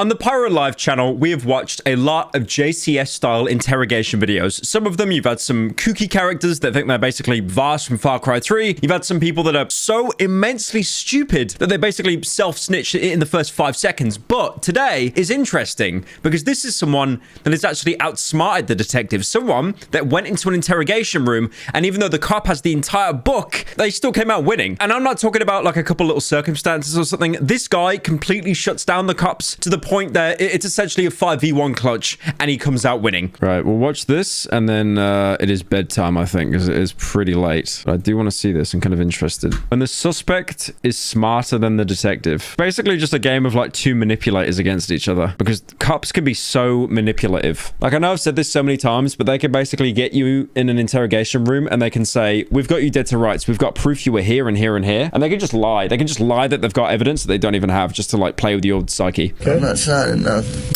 On the Pyro Live channel, we have watched a lot of JCS-style interrogation videos. Some of them, you've had some kooky characters that think they're basically Vars from Far Cry 3. You've had some people that are so immensely stupid that they basically self-snitch in the first 5 seconds. But today is interesting because this is someone that has actually outsmarted the detective. Someone that went into an interrogation room, and even though the cop has the entire book, they still came out winning. And I'm not talking about like a couple little circumstances or something. This guy completely shuts down the cops to the point that it's essentially a 5v1 clutch, and he comes out winning. Right, we'll watch this, and then it is bedtime, I think, because it is pretty late. But I do want to see this. I'm kind of interested. When the suspect is smarter than the detective. Basically just a game of like two manipulators against each other, because cops can be so manipulative. Like, I know I've said this so many times, but they can basically get you in an interrogation room, and they can say, we've got you dead to rights. We've got proof you were here and here and here. And they can just lie. They can just lie that they've got evidence that they don't even have, just to like play with your psyche. Okay. I'm not signing nothing.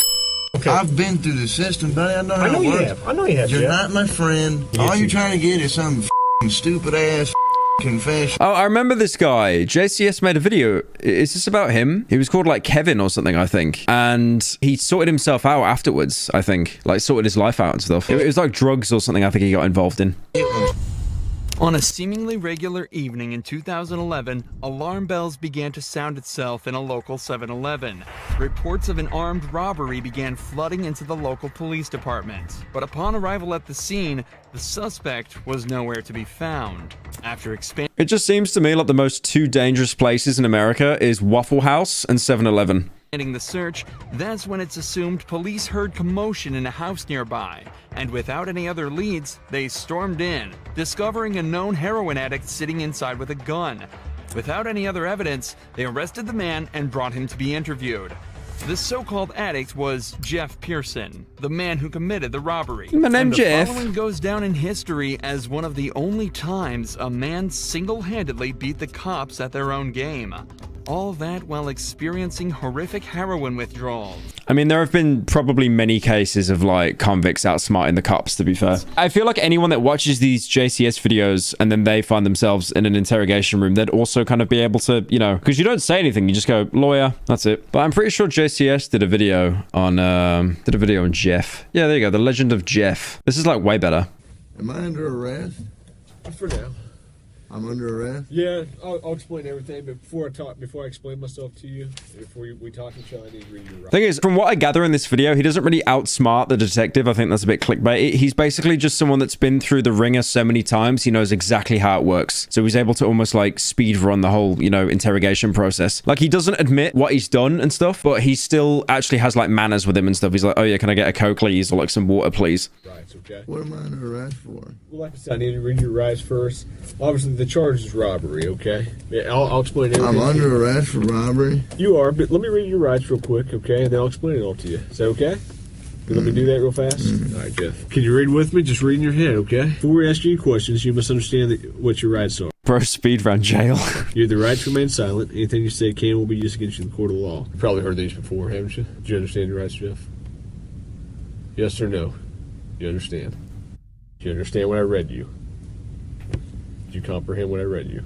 Okay. I've been through the system, buddy. I know how it works. I know you have. You're not my friend. Yes, All you're trying to get is some stupid ass confession. Oh, I remember this guy. JCS made a video. Is this about him? He was called like Kevin or something, I think. And he sorted himself out afterwards, I think. Like sorted his life out and stuff. It was like drugs or something I think he got involved in. On a seemingly regular evening in 2011, alarm bells began to sound itself in a local 7-Eleven. Reports of an armed robbery began flooding into the local police department. But upon arrival at the scene, the suspect was nowhere to be found. After expanding... It just seems to me like the most two dangerous places in America is Waffle House and 7-Eleven. The search, that's when it's assumed police heard commotion in a house nearby, and without any other leads, they stormed in, discovering a known heroin addict sitting inside with a gun. Without any other evidence, they arrested the man and brought him to be interviewed. The so-called addict was Jeff Pearson, the man who committed the robbery. My name's Jeff. The following goes down in history as one of the only times a man single-handedly beat the cops at their own game. All that while experiencing horrific heroin withdrawals. I mean, there have been probably many cases of like convicts outsmarting the cops, to be fair. I feel like anyone that watches these JCS videos and then they find themselves in an interrogation room, they'd also kind of be able to, you know, because you don't say anything, you just go, lawyer, that's it. But I'm pretty sure JCS did a video on Jeff. Yeah, there you go, the legend of Jeff. This is like way better. Am I under arrest? For now. I'm under arrest? Yeah, I'll explain everything, but before I explain myself to you, before we talk to each other, I need to read your rights. Thing is, from what I gather in this video, he doesn't really outsmart the detective. I think that's a bit clickbait. He's basically just someone that's been through the ringer so many times, he knows exactly how it works. So he's able to almost like speed run the whole, you know, interrogation process. Like, he doesn't admit what he's done and stuff, but he still actually has like manners with him and stuff. He's like, oh yeah, can I get a Coke, please? Or like some water, please. Right, okay. What am I under arrest for? Well, like I said, I need to read your rights first. Obviously, the charge is robbery, okay? Yeah, I'll explain everything. I'm under arrest for robbery? You are, but let me read your rights real quick, okay? And then I'll explain it all to you. Is that okay? Let me do that real fast? All right, Jeff. Can you read with me? Just read in your head, okay? Before we ask you questions, you must understand what your rights are. Bro, speed run jail. You have the right to remain silent. Anything you say can will be used against you in the court of law. You've probably heard these before, haven't you? Do you understand your rights, Jeff? Yes or no? You understand? Do you understand what I read you? Do you comprehend what I read you?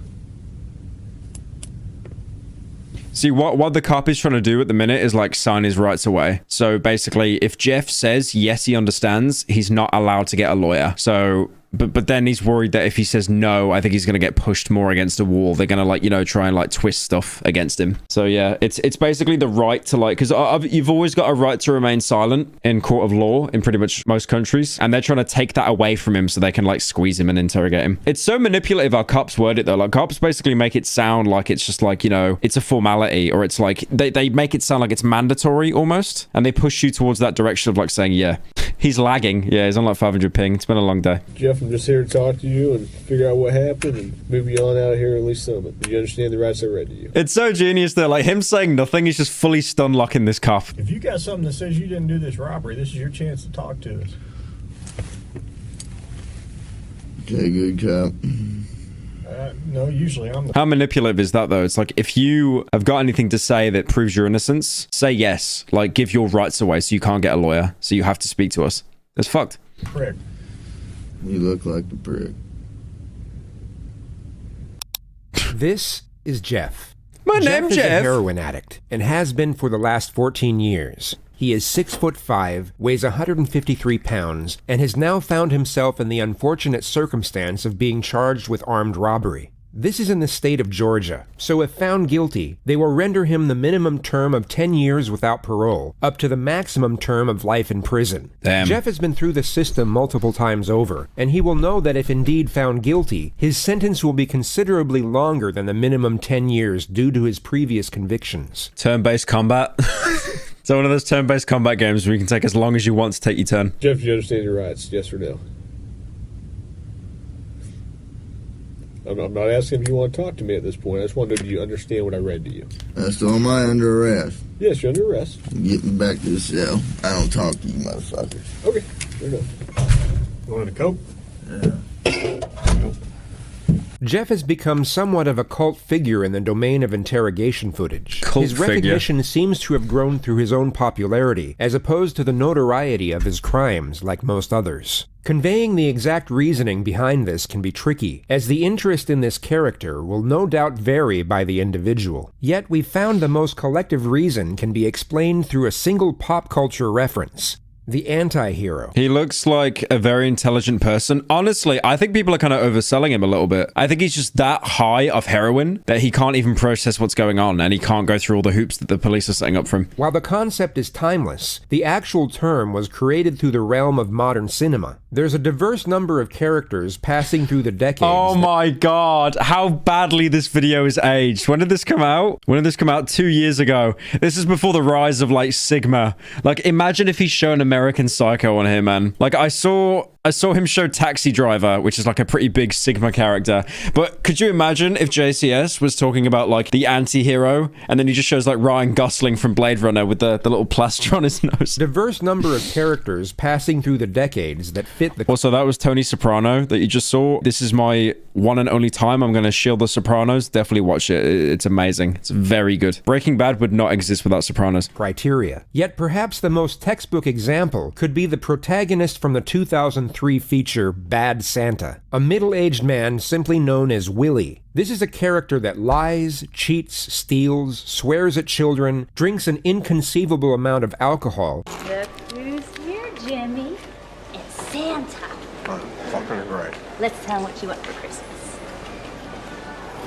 See, what the cop is trying to do at the minute is like sign his rights away. So basically, if Jeff says yes, he understands, he's not allowed to get a lawyer. So but then he's worried that if he says no, I think he's going to get pushed more against a wall. They're going to like, you know, try and like twist stuff against him. So yeah, it's basically the right to like, because you've always got a right to remain silent in court of law in pretty much most countries, and they're trying to take that away from him so they can like squeeze him and interrogate him. It's so manipulative how cops word it though. Like, cops basically make it sound like it's just like, you know, it's a formality, or it's like they make it sound like it's mandatory almost, and they push you towards that direction of like saying, yeah, he's lagging. Yeah, he's on like 500 ping. It's been a long day. Jeff, I'm just here to talk to you and figure out what happened and move you on out of here, at least some of it. Do you understand the rights I read to you? It's so genius though. Like, him saying nothing, he's just fully stun locking this cop. If you got something that says you didn't do this robbery, this is your chance to talk to us. Okay, good cop. No, usually I'm the... How manipulative is that though? It's like, if you have got anything to say that proves your innocence, say yes. Like, give your rights away so you can't get a lawyer, so you have to speak to us. It's fucked. prick. You look like the prick. This is Jeff. My Jeff name's is a Jeff. heroin addict and has been for the last 14 years. He is 6'5", weighs 153 pounds, and has now found himself in the unfortunate circumstance of being charged with armed robbery. This is in the state of Georgia, so if found guilty, they will render him the minimum term of 10 years without parole, up to the maximum term of life in prison. Damn. Jeff has been through the system multiple times over, and he will know that if indeed found guilty, his sentence will be considerably longer than the minimum 10 years due to his previous convictions. Turn-based combat. So one of those turn-based combat games where you can take as long as you want to take your turn. Jeff, do you understand your rights? Yes or no? I'm not asking if you want to talk to me at this point. I just want to know, do you understand what I read to you? That's all my under arrest. Yes, you're under arrest. Get me back to the cell. I don't talk to you motherfuckers. Okay, there you go. You want a Coke? Jeff has become somewhat of a cult figure in the domain of interrogation footage. Cult his recognition seems to have grown through his own popularity, as opposed to the notoriety of his crimes, like most others. Conveying the exact reasoning behind this can be tricky, as the interest in this character will no doubt vary by the individual. Yet we found the most collective reason can be explained through a single pop culture reference: the anti-hero. He looks like a very intelligent person. Honestly, I think people are kind of overselling him a little bit. I think he's just that high of heroin that he can't even process what's going on, and he can't go through all the hoops that the police are setting up for him. While the concept is timeless, the actual term was created through the realm of modern cinema. There's a diverse number of characters passing through the decades. Oh my god, how badly this video is aged. When did this come out? When did this come out? 2 years ago. This is before the rise of, like, Sigma. Like, imagine if he's shown American Psycho on here, man. Like, I saw him show Taxi Driver, which is like a pretty big Sigma character. But could you imagine if JCS was talking about, like, the anti-hero, and then he just shows, like, Ryan Gosling from Blade Runner with the little plaster on his nose? Diverse number of characters passing through the decades that fit the... Also, that was Tony Soprano that you just saw. This is my one and only time I'm going to shield The Sopranos. Definitely watch it. It's amazing. It's very good. Breaking Bad would not exist without Sopranos. criteria. Yet perhaps the most textbook example could be the protagonist from the 2003 feature Bad Santa, a middle-aged man simply known as Willie. This is a character that lies, cheats, steals, swears at children, drinks an inconceivable amount of alcohol. Look who's here, Jimmy. It's Santa. Oh, fucking great. Let's tell him what you want for Christmas.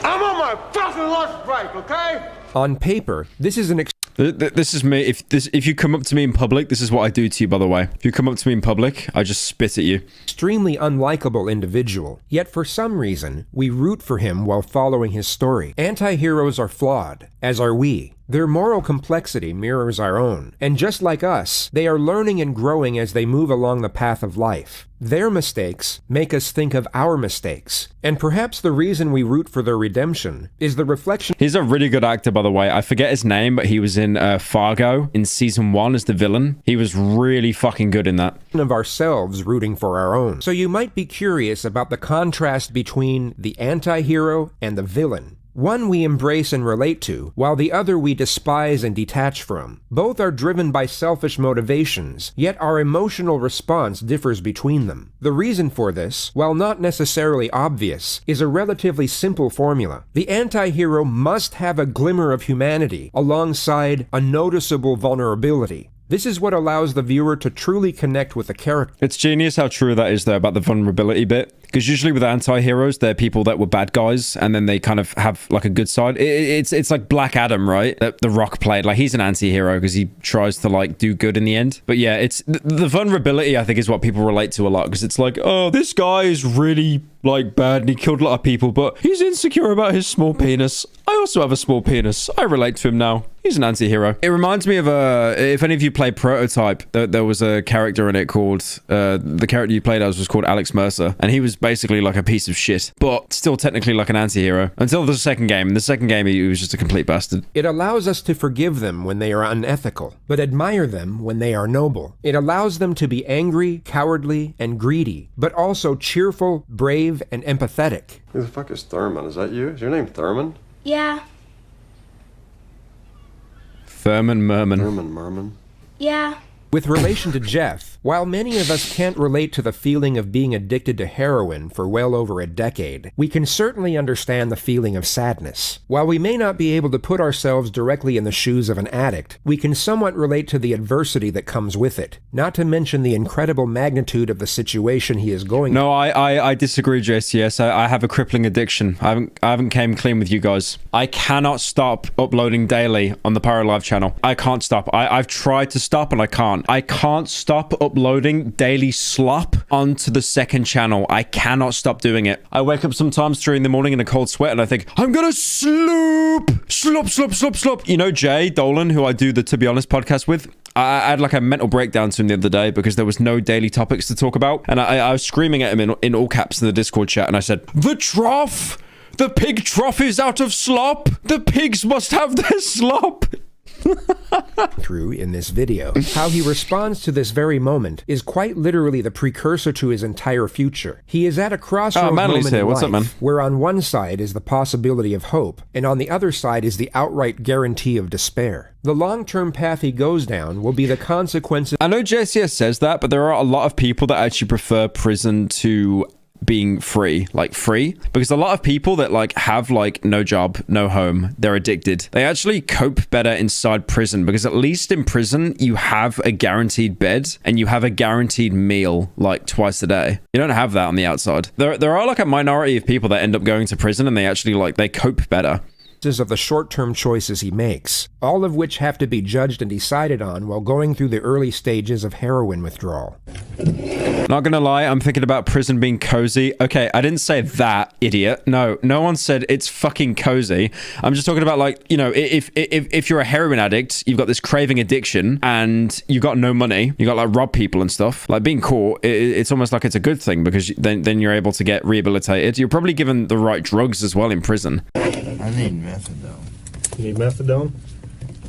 I'm on my fucking lunch break, okay? On paper, this is an This is me. If you come up to me in public, this is what I do to you, by the way. If you come up to me in public, I just spit at you. extremely unlikable individual. Yet for some reason, we root for him while following his story. Anti-heroes are flawed, as are we. Their moral complexity mirrors our own, and just like us, they are learning and growing as they move along the path of life. Their mistakes make us think of our mistakes, and perhaps the reason we root for their redemption is the reflection. He's a really good actor, by the way. I forget his name, but he was in Fargo in season 1 as the villain. He was really fucking good in that. Of ourselves rooting for our own. So you might be curious about the contrast between the anti-hero and the villain. One we embrace and relate to, while the other we despise and detach from. Both are driven by selfish motivations, yet our emotional response differs between them. The reason for this, while not necessarily obvious, is a relatively simple formula. The anti-hero must have a glimmer of humanity, alongside a noticeable vulnerability. This is what allows the viewer to truly connect with the character. It's genius how true that is, though, about the vulnerability bit. Because usually with anti-heroes, they're people that were bad guys, and then they kind of have, like, a good side. It's like Black Adam, right? That The Rock played. Like, he's an anti-hero because he tries to, like, do good in the end. But yeah, it's... The vulnerability, I think, is what people relate to a lot. Because it's like, oh, this guy is really, like, bad, and he killed a lot of people, but he's insecure about his small penis. I also have a small penis. I relate to him now. He's an anti-hero. It reminds me of if any of you played Prototype, there was a character in it called, the character you played as was called Alex Mercer, and he was basically like a piece of shit, but still technically like an anti-hero until the second game. In the second game, he was just a complete bastard. It allows us to forgive them when they are unethical, but admire them when they are noble. It allows them to be angry, cowardly, and greedy, but also cheerful, brave, and empathetic. Who the fuck is Thurman? Is that you? Is your name Thurman? Yeah, Thurman Merman. Thurman Merman. yeah. With relation to Jeff, while many of us can't relate to the feeling of being addicted to heroin for well over a decade, we can certainly understand the feeling of sadness. While we may not be able to put ourselves directly in the shoes of an addict, we can somewhat relate to the adversity that comes with it, not to mention the incredible magnitude of the situation he is going through. No, I disagree, JCS. I have a crippling addiction. I haven't came clean with you guys. I cannot stop uploading daily on the Pyro Live channel. I can't stop. I've tried to stop and I can't. I can't stop uploading daily slop onto the second channel. I cannot stop doing it. I wake up sometimes 3 in the morning in a cold sweat and I think, I'm gonna slop. You know Jay Dolan, who I do the To Be Honest podcast with? I had like a mental breakdown to him the other day because there was no daily topics to talk about. And I was screaming at him in all caps in the Discord chat and I said, the trough! The pig trough is out of slop! The pigs must have their slop! Through in this video. How he responds to this very moment is quite literally the precursor to his entire future. He is at a crossroads moment here. in What's life up, man? where on one side is the possibility of hope, and on the other side is the outright guarantee of despair. The long-term path he goes down will be the consequences. I know JCS says that, but there are a lot of people that actually prefer prison to being free, because a lot of people that like have like no job, no home, they're addicted, they actually cope better inside prison, because at least in prison you have a guaranteed bed and you have a guaranteed meal like twice a day. You don't have that on the outside. There are like a minority of people that end up going to prison and they actually like they cope better of the short-term choices he makes, all of which have to be judged and decided on while going through the early stages of heroin withdrawal. Not gonna lie, I'm thinking about prison being cozy. Okay, I didn't say that, idiot. No one said it's fucking cozy. I'm just talking about like, you know, if you're a heroin addict, you've got this craving addiction and you've got no money, you got like rob people and stuff. Like being caught, it's almost like it's a good thing because then you're able to get rehabilitated. You're probably given the right drugs as well in prison. I need methadone. You need methadone?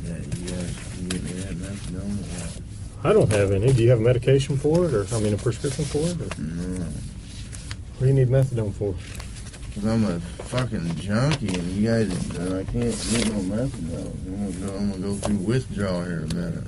Yeah, you guys can get me that methadone or what? I don't have any. Do you have a medication for it, or I mean a prescription for it? Or? No. What do you need methadone for? Because I'm a fucking junkie and you guys, I can't get no methadone. I'm gonna go through withdrawal here in a minute.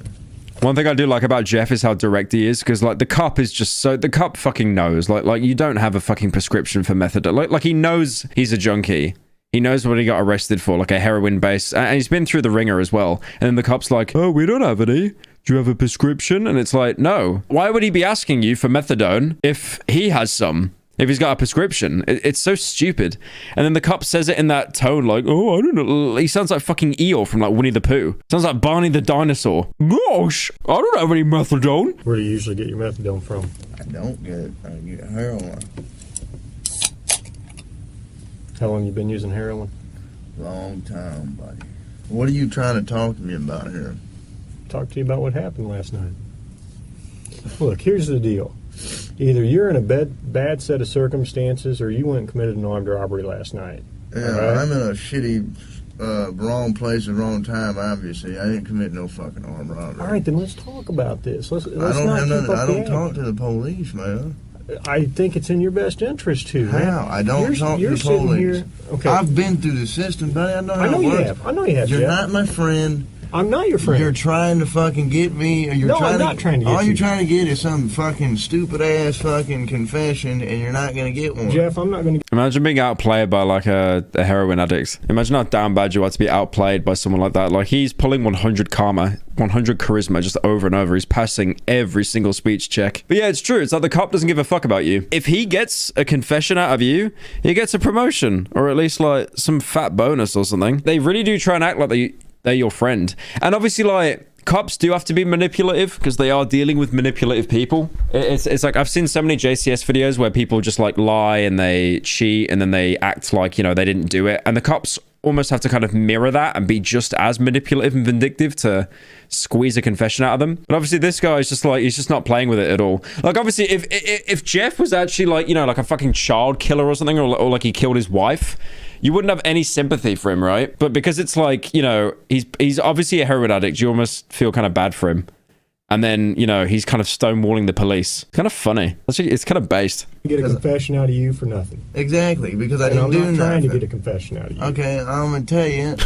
One thing I do like about Jeff is how direct he is, because like the cop is just so, the cop fucking knows, like you don't have a fucking prescription for methadone. Like he knows he's a junkie. He knows what he got arrested for, like a heroin base, and he's been through the ringer as well. And then the cop's like, oh, we don't have any. Do you have a prescription? And it's like, no. Why would he be asking you for methadone if he has some? If he's got a prescription? It's so stupid. And then the cop says it in that tone like, oh, I don't know. He sounds like fucking Eeyore from like Winnie the Pooh. Sounds like Barney the dinosaur. Gosh, I don't have any methadone. Where do you usually get your methadone from? I don't get it. I get heroin. How long you been using heroin? Long time, buddy. What are you trying to talk to me about here? Talk to you about what happened last night. Look, here's the deal. Either you're in a bad set of circumstances or you went and committed an armed robbery last night. Yeah, right? I'm in a shitty, wrong place at wrong time, obviously. I didn't commit no fucking armed robbery. All right, then let's talk about this. Let's I don't not have keep nothing. up I the don't talk act. to the police, man. I think it's in your best interest to. How? Man. I don't talk to the sitting police. Here, okay. I've been through the system, buddy. I know how I know it you works. have. I know you have. You're Jeff. not my friend. I'm not your friend. You're trying to fucking get me. Or you're No, trying I'm not trying to get all you. you're trying to get is some fucking stupid ass fucking confession, and you're not gonna get one. Jeff, I'm not going to. Imagine being outplayed by like a heroin addict. Imagine how down bad you are to be outplayed by someone like that. Like he's pulling 100 karma, 100 charisma just over and over. He's passing every single speech check. But yeah, it's true. It's like the cop doesn't give a fuck about you. If he gets a confession out of you, he gets a promotion or at least like some fat bonus or something. They really do try and act like they're your friend. And obviously like cops do have to be manipulative because they are dealing with manipulative people. It's like I've seen so many JCS videos where people just like lie and they cheat and then they act like, you know, they didn't do it. And the cops almost have to kind of mirror that and be just as manipulative and vindictive to squeeze a confession out of them. But obviously this guy is just like, he's just not playing with it at all. Like obviously if Jeff was actually like, you know, like a fucking child killer or something, or like he killed his wife, you wouldn't have any sympathy for him, right? But because it's like, you know, he's obviously a heroin addict, you almost feel kind of bad for him. And then, you know, he's kind of stonewalling the police. Kind of funny. It's kind of based. Get a confession out of you for nothing. Exactly, because I And didn't I'm do not nothing. trying to get a confession out of you. Okay, I'm gonna tell you.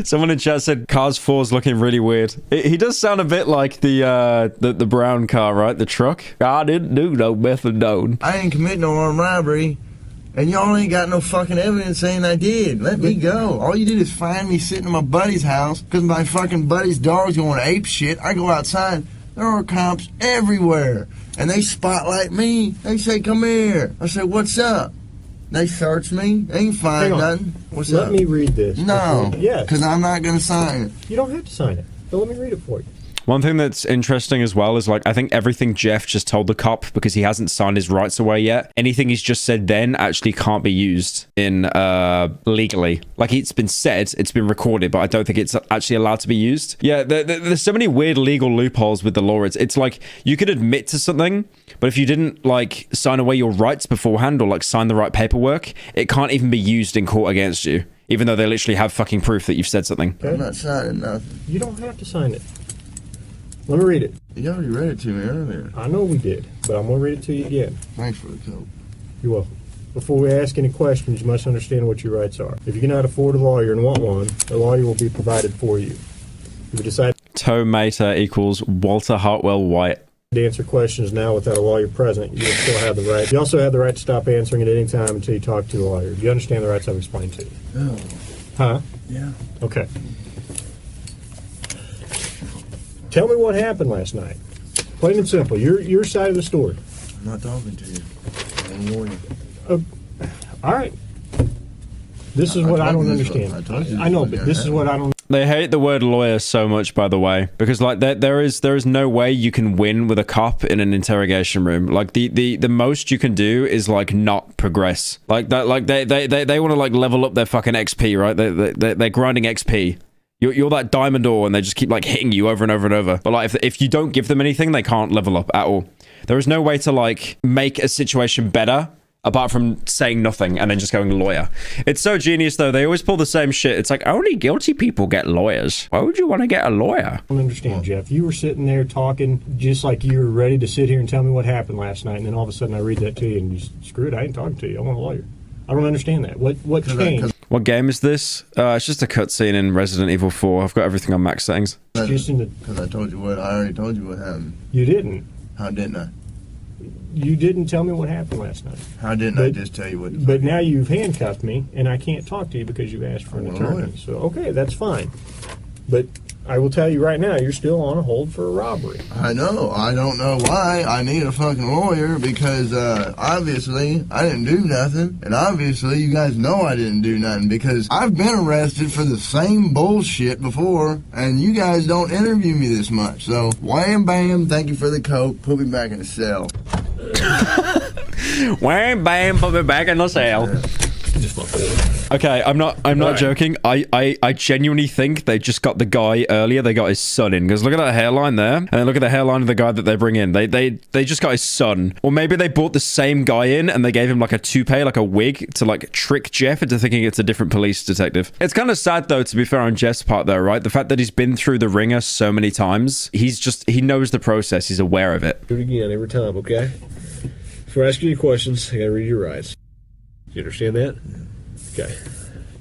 Someone in chat said Cars 4's looking really weird. He does sound a bit like the brown car, right? The truck. I didn't do no methadone. I ain't commit no armed robbery, and y'all ain't got no fucking evidence saying I did. Let me go. All you did is find me sitting in my buddy's house because my fucking buddy's dog's going ape shit. I go outside. There are cops everywhere, and they spotlight me. They say, "Come here." I say, "What's up?" They search me. They ain't find nothing. What's up? Let me read this. No. Yes. Because I'm not going to sign it. You don't have to sign it. But let me read it for you. One thing that's interesting as well is, like, I think everything Jeff just told the cop, because he hasn't signed his rights away yet, anything he's just said then actually can't be used in legally. Like, it's been said, it's been recorded, but I don't think it's actually allowed to be used. Yeah, there's so many weird legal loopholes with the law. It's like you could admit to something, but if you didn't, like, sign away your rights beforehand or, like, sign the right paperwork, it can't even be used in court against you, even though they literally have fucking proof that you've said something. I'm not signing nothing. You don't have to sign it. Let me read it. You already read it to me earlier. I know we did, but I'm going to read it to you again. Thanks for the coat. You're welcome. Before we ask any questions, you must understand what your rights are. If you cannot afford a lawyer and want one, a lawyer will be provided for you. If you decide Tomater equals Walter Hartwell White. to answer questions now without a lawyer present, you will still have the right. You also have the right to stop answering at any time until you talk to the lawyer. Do you understand the rights I've explained to you? Oh, Huh? yeah. Okay. Tell me what happened last night. Plain and simple. Your side of the story. I'm not talking to you. I'm a lawyer. All right. This is what I don't understand. I know, but this is what I don't. They hate the word lawyer so much, by the way, because like there is no way you can win with a cop in an interrogation room. Like the most you can do is like not progress. Like that. Like they want to like level up their fucking XP, right? They're grinding XP. You're that diamond ore, and they just keep like hitting you over and over and over. But like if you don't give them anything, they can't level up at all. There is no way to like make a situation better apart from saying nothing and then just going lawyer. It's so genius though. They always pull the same shit. It's like only guilty people get lawyers. Why would you want to get a lawyer? I don't understand, Jeff. You were sitting there talking just like you were ready to sit here and tell me what happened last night, and then all of a sudden I read that to you and you screw it. I ain't talking to you. I want a lawyer. I don't understand that. What changed? What game is this? It's just a cutscene in Resident Evil 4. I've got everything on max settings. Just in the. Because I already told you what happened. You didn't. How didn't I? You didn't tell me what happened last night. How didn't I just tell you what? But now you've handcuffed me, and I can't talk to you because you've asked for an attorney. So, okay, that's fine. But I will tell you right now, you're still on a hold for a robbery. I know. I don't know why I need a fucking lawyer because obviously I didn't do nothing. And obviously you guys know I didn't do nothing because I've been arrested for the same bullshit before and you guys don't interview me this much. So wham bam, thank you for the coat. Put me back in the cell. Wham bam, put me back in the cell. Okay, I'm not joking. I genuinely think they just got the guy earlier. They got his son in because look at that hairline there, and then look at the hairline of the guy that they bring in. They just got his son, or maybe they brought the same guy in and they gave him like a toupee, like a wig, to like trick Jeff into thinking it's a different police detective. It's kind of sad though, to be fair on Jeff's part though, right? The fact that he's been through the ringer so many times, he knows the process. He's aware of it. Do it again every time, okay? Before asking you questions, I gotta read your rights. You understand that? Okay.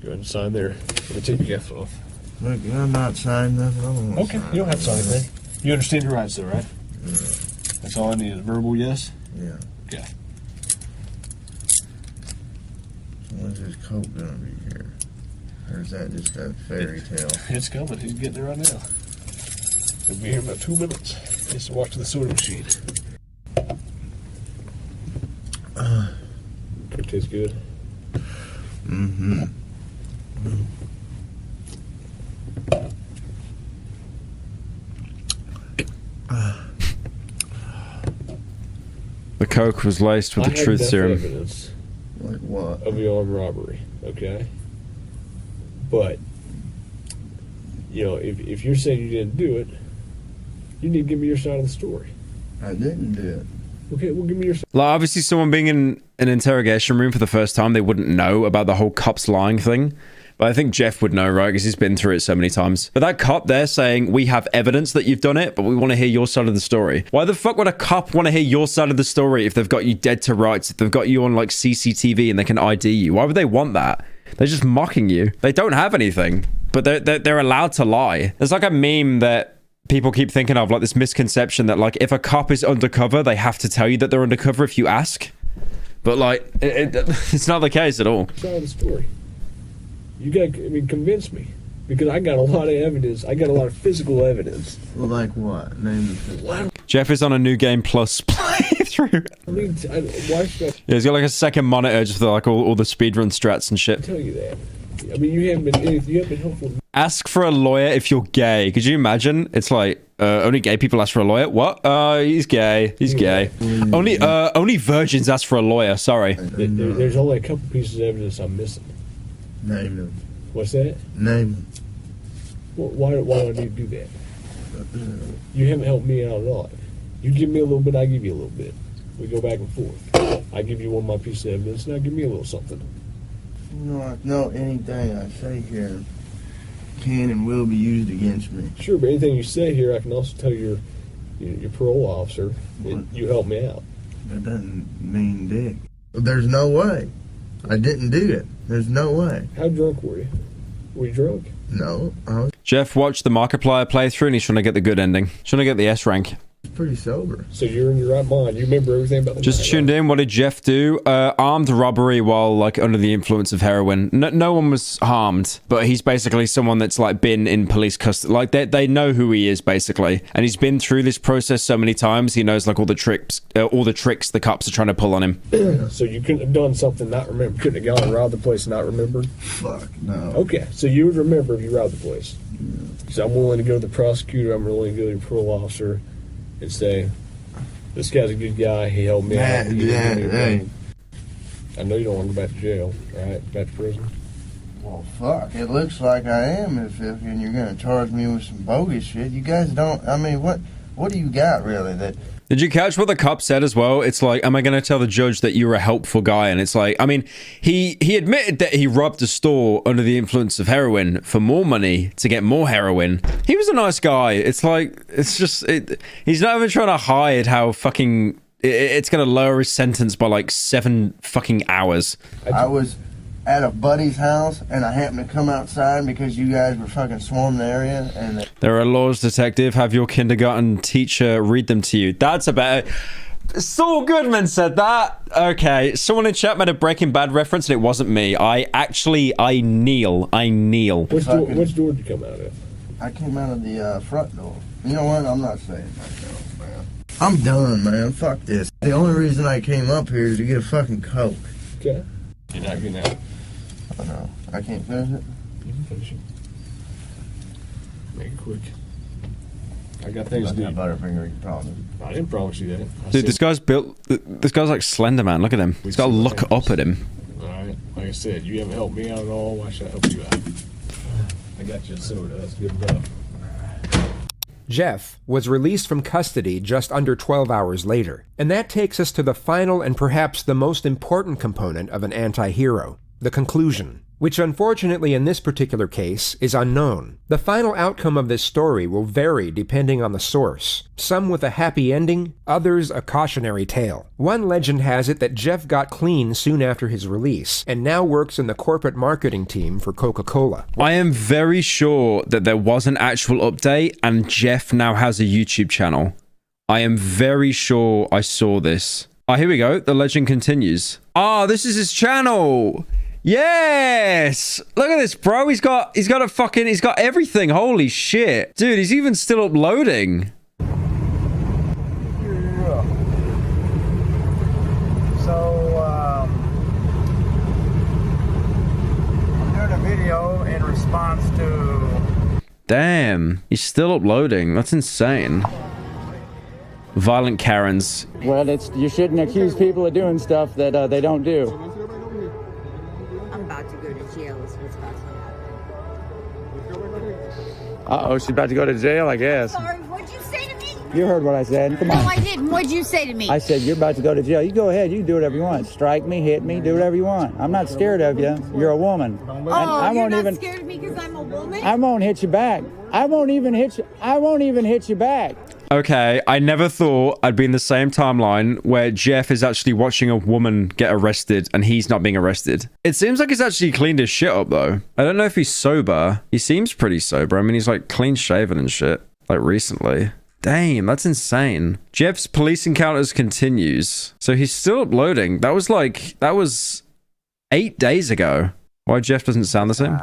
Go ahead and sign there. Let me take your gift off. Look, I'm not signing nothing. I don't want to Okay, sign you don't have to sign anything. You understand your rights though, right? Yeah. That's all I need is a verbal yes? Yeah. Okay. So when's his coat gonna be here? Or is that just a fairy tale? It's coming. He's getting it right now. He'll be here in about 2 minutes. He has to walk to the soda machine. It tastes good. Mm-hmm. The coke was laced with the truth serum. Evidence Like what? of the armed robbery, okay? But, you know, if you're saying you didn't do it, you need to give me your side of the story. I didn't do it. Okay, well, give me your side. Like, obviously, someone being in an interrogation room for the first time, they wouldn't know about the whole cops lying thing. But I think Jeff would know, right? Because he's been through it so many times. But that cop there saying, we have evidence that you've done it, but we want to hear your side of the story. Why the fuck would a cop want to hear your side of the story if they've got you dead to rights, if they've got you on, like, CCTV and they can ID you? Why would they want that? They're just mocking you. They don't have anything, but they're allowed to lie. There's like a meme that people keep thinking of, like this misconception that like if a cop is undercover, they have to tell you that they're undercover if you ask. But like, it's not the case at all. Try the story. You got, convince me. Because I got a lot of evidence. I got a lot of physical evidence. Well, like what? Name the physical. Jeff is on a new game plus playthrough. Why should I Yeah, he's got like a second monitor just for like all the speedrun strats and shit. tell you that? I mean, you haven't been helpful. Ask for a lawyer if you're gay. Could you imagine? It's like, only gay people ask for a lawyer? What? He's gay. He's gay. Only virgins ask for a lawyer. Sorry. There's only a couple pieces of evidence I'm missing. Name them. What's that? Name them. Well, why do I need to do that? You haven't helped me out at all. You give me a little bit, I give you a little bit. We go back and forth. I give you one of my pieces of evidence, now give me a little something. No, anything I say here can and will be used against me. Sure, but anything you say here, I can also tell your parole officer that you helped me out. That doesn't mean dick. There's no way. I didn't do it. There's no way. How drunk were you? Were you drunk? No, Jeff watched the Markiplier playthrough and he's trying to get the good ending. He's trying to get the S rank. pretty sober. So you're in your right mind. You remember everything about the Just night, tuned right? in. What did Jeff do? Armed robbery while like under the influence of heroin. No one was harmed, but he's basically someone that's like been in police custody. Like they know who he is basically, and he's been through this process so many times. He knows like all the tricks the cops are trying to pull on him. So you couldn't have done something not remember. Couldn't have gone and robbed the place and not remembered. Fuck no. Okay, so you would remember if you robbed the place. So I'm willing to go to the prosecutor. I'm willing to go to the parole officer and say, this guy's a good guy. He helped me out. He didn't do anything. I know you don't want to go back to jail, right? Back to prison. Well, fuck. It looks like I am if and you're going to charge me with some bogus shit. You guys don't, I mean, what do you got really that... Did you catch what the cop said as well? It's like, am I going to tell the judge that you're a helpful guy? And it's like, I mean, he admitted that he robbed a store under the influence of heroin for more money to get more heroin. He was a nice guy. It's like, it's just, he's not even trying to hide how fucking, it's going to lower his sentence by like 7 fucking hours. I was at a buddy's house and I happened to come outside because you guys were fucking swarming the area and... There are laws, detective. Have your kindergarten teacher read them to you. That's about... Saul Goodman said that. Okay, someone in chat made a Breaking Bad reference and it wasn't me. I kneel. Which door did you come out of? I came out of the front door. You know what? I'm not saying myself, man. I'm done, man. Fuck this. The only reason I came up here is to get a fucking Coke. Okay. You're not getting out. Oh, no. I can't finish it? You can finish it. Make it quick. I got things to do. Butterfinger, you promise. I didn't promise you that. Dude, this guy's built... This guy's like Slender Man. Look at him. He's got to look up at him. Alright, like I said, you haven't helped me out at all. Why should I help you out? I got you a soda. That's good enough. Jeff was released from custody just under 12 hours later, and that takes us to the final and perhaps the most important component of an anti-hero, the conclusion, which unfortunately in this particular case is unknown. The final outcome of this story will vary depending on the source, some with a happy ending, others a cautionary tale. One legend has it that Jeff got clean soon after his release, and now works in the corporate marketing team for Coca-Cola. I am very sure that there was an actual update and Jeff now has a YouTube channel. I am very sure I saw this. Oh, here we go. The legend continues. Ah, this is his channel. Yes! Look at this, bro. He's got everything. Holy shit. Dude, he's even still uploading. Yeah. So, I'm doing a video in response to... Damn. He's still uploading. That's insane. Violent Karens. Well, you shouldn't accuse people of doing stuff that they don't do. I'm about to go to jail is what's about to happen. Uh-oh, she's about to go to jail, I guess. Sorry, what'd you say to me? You heard what I said. Come No, on. I didn't. What'd you say to me? I said, you're about to go to jail. You go ahead. You can do whatever you want. Strike me, hit me, do whatever you want. I'm not scared of you. You're a woman. Oh, I you're won't not even, scared of me because I'm a woman? I won't hit you back. I won't even hit you back. Okay, I never thought I'd be in the same timeline where Jeff is actually watching a woman get arrested and he's not being arrested. It seems like he's actually cleaned his shit up, though. I don't know if he's sober. He seems pretty sober. I mean, he's like clean shaven and shit, like recently. Damn, that's insane. Jeff's police encounters continues. So he's still uploading. That was 8 days ago. Why Jeff doesn't sound the same?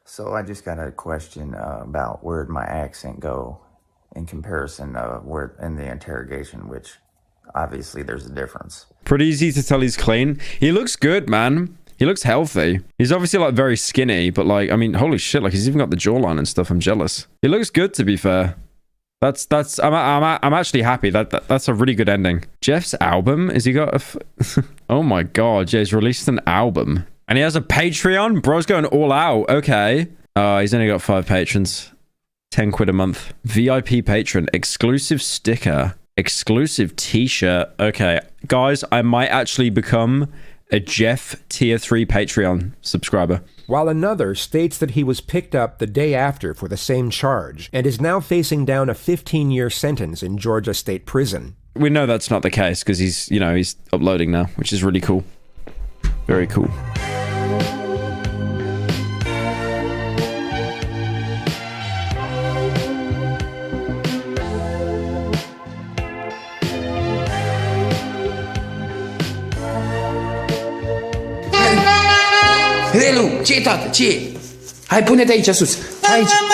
So I just got a question about where'd my accent go in comparison where in the interrogation, which obviously there's a difference. Pretty easy to tell he's clean. He looks good, man. He looks healthy. He's obviously like very skinny, but like, I mean, holy shit, like he's even got the jawline and stuff. I'm jealous. He looks good, to be fair. I'm actually happy. That's a really good ending. Jeff's album? Has he got a oh my god, yeah, he's released an album. And he has a Patreon? Bro's going all out. Okay. He's only got 5 patrons. 10 quid a month. VIP patron. Exclusive sticker. Exclusive t-shirt. Okay. Guys, I might actually become a Jeff tier 3 Patreon subscriber. While another states that he was picked up the day after for the same charge and is now facing down a 15-year sentence in Georgia State Prison. We know that's not the case because he's, you know, he's uploading now, which is really cool. Very cool. Relu, ce e, tată? Ce e? Hai, pune-te aici sus. Aici.